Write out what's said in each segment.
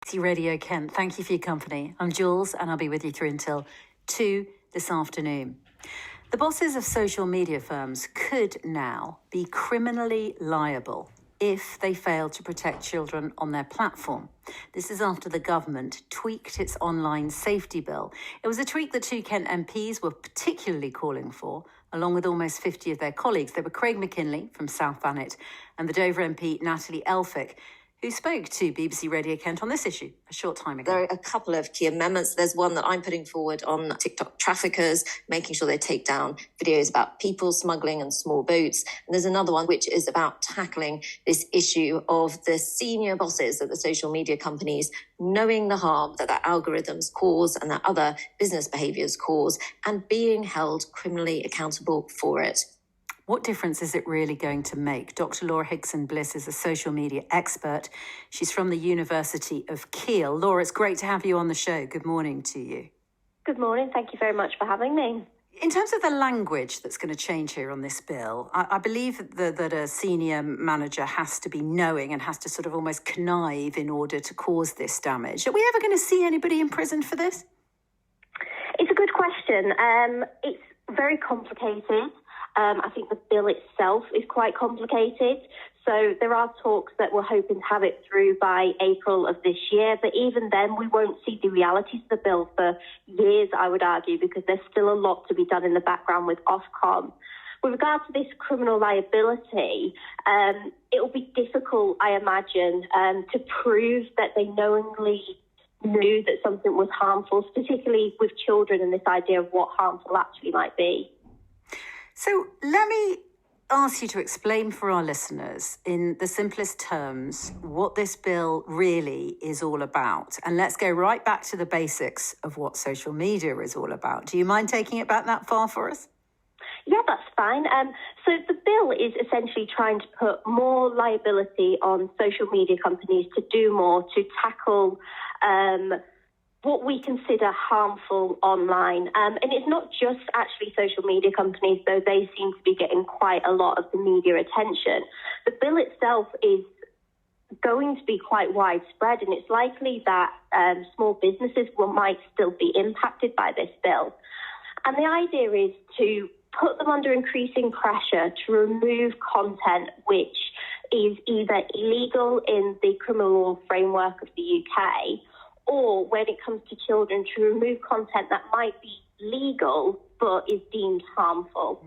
BBC Radio Kent, thank you for your company. I'm Jules and I'll be with you through until 2 this afternoon. The bosses of social media firms could now be criminally liable if they fail to protect children on their platform. This is after the government tweaked its online safety bill. It was a tweak that two Kent MPs were particularly calling for, along with almost 50 of their colleagues. They were Craig McKinley from South Thanet and the Dover MP Natalie Elphick, who spoke to BBC Radio Kent on this issue a short time ago. There are a couple of key amendments. There's one that I'm putting forward on TikTok traffickers, making sure they take down videos about people smuggling and small boats. And there's another one which is about tackling this issue of the senior bosses of the social media companies knowing the harm that their algorithms cause and that other business behaviours cause and being held criminally accountable for it. What difference is it really going to make? Dr. Laura Higson-Bliss is a social media expert. She's from the University of Kiel. Laura, it's great to have you on the show. Good morning to you. Good morning. Thank you very much for having me. In terms of the language that's going to change here on this bill, I believe that a senior manager has to be knowing and has to sort of almost connive in order to cause this damage. Are we ever going to see anybody imprisoned for this? It's a good question. It's very complicated. I think the bill itself is quite complicated. So there are talks that we're hoping to have it through by April of this year. But even then, we won't see the realities of the bill for years, I would argue, because there's still a lot to be done in the background with Ofcom. With regard to this criminal liability, it will be difficult, I imagine, to prove that they knowingly knew that something was harmful, particularly with children and this idea of what harmful actually might be. So let me ask you to explain for our listeners in the simplest terms what this bill really is all about. And let's go right back to the basics of what social media is all about. Do you mind taking it back that far for us? Yeah, that's fine. So the bill is essentially trying to put more liability on social media companies to do more to tackle what we consider harmful online. And it's not just actually social media companies, though they seem to be getting quite a lot of the media attention. The bill itself is going to be quite widespread, and it's likely that small businesses might still be impacted by this bill. And the idea is to put them under increasing pressure to remove content which is either illegal in the criminal law framework of the UK, or when it comes to children, to remove content that might be legal but is deemed harmful.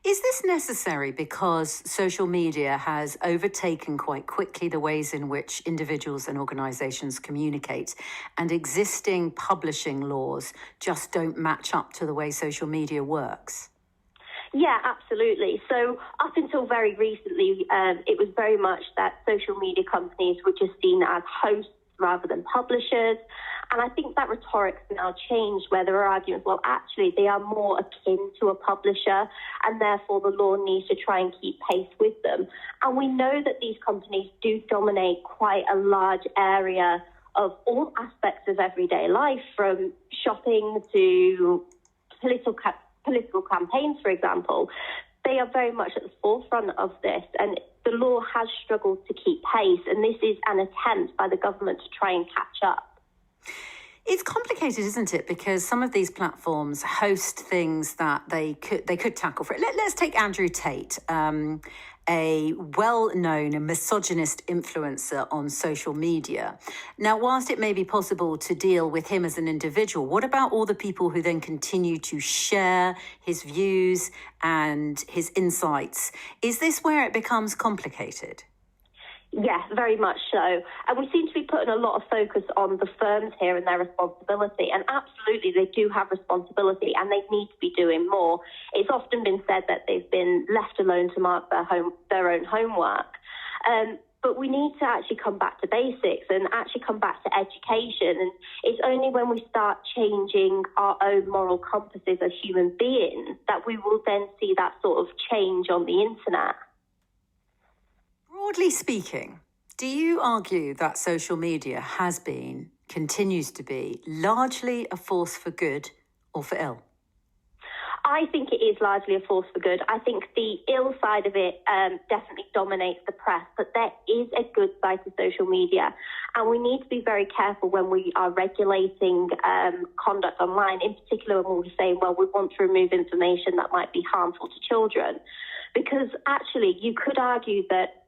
Is this necessary because social media has overtaken quite quickly the ways in which individuals and organisations communicate, and existing publishing laws just don't match up to the way social media works? Yeah, absolutely. So up until very recently, it was very much that social media companies were just seen as hosts rather than publishers. And I think that rhetoric's now changed, where there are arguments, well, actually, they are more akin to a publisher, and therefore the law needs to try and keep pace with them. And we know that these companies do dominate quite a large area of all aspects of everyday life, from shopping to political campaigns, for example. They are very much at the forefront of this, and the law has struggled to keep pace, and this is an attempt by the government to try and catch up. It's complicated, isn't it? Because some of these platforms host things that they could tackle. For it. Let's take Andrew Tate, a well-known and misogynist influencer on social media. Now, whilst it may be possible to deal with him as an individual, what about all the people who then continue to share his views and his insights? Is this where it becomes complicated? Yes, very much so. And we seem to be putting a lot of focus on the firms here and their responsibility. And absolutely, they do have responsibility and they need to be doing more. It's often been said that they've been left alone to mark their own homework. But we need to actually come back to basics and actually come back to education. And it's only when we start changing our own moral compasses as human beings that we will then see that sort of change on the internet. Broadly speaking, do you argue that social media has been, continues to be, largely a force for good or for ill? I think it is largely a force for good. I think the ill side of it definitely dominates the press, but there is a good side to social media. And we need to be very careful when we are regulating conduct online, in particular when we're saying, well, we want to remove information that might be harmful to children. Because actually, you could argue that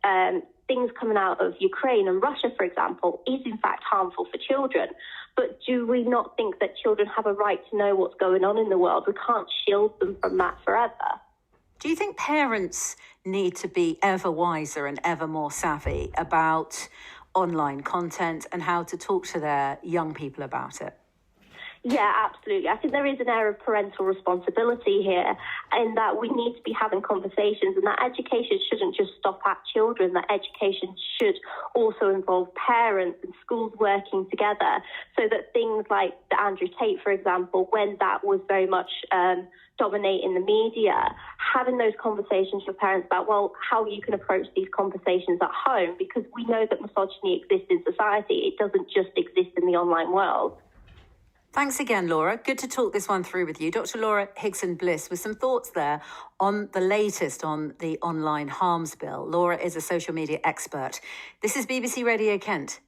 things coming out of Ukraine and Russia, for example, is in fact harmful for children. But do we not think that children have a right to know what's going on in the world? We can't shield them from that forever. Do you think parents need to be ever wiser and ever more savvy about online content and how to talk to their young people about it? Yeah, absolutely. I think there is an air of parental responsibility here, in that we need to be having conversations, and that education shouldn't just stop at children, that education should also involve parents and schools working together, so that things like the Andrew Tate, for example, when that was very much dominating the media, having those conversations with parents about, well, how you can approach these conversations at home, because we know that misogyny exists in society. It doesn't just exist in the online world. Thanks again, Laura. Good to talk this one through with you. Dr. Laura Higson-Bliss, with some thoughts there on the latest on the online harms bill. Laura is a social media expert. This is BBC Radio Kent.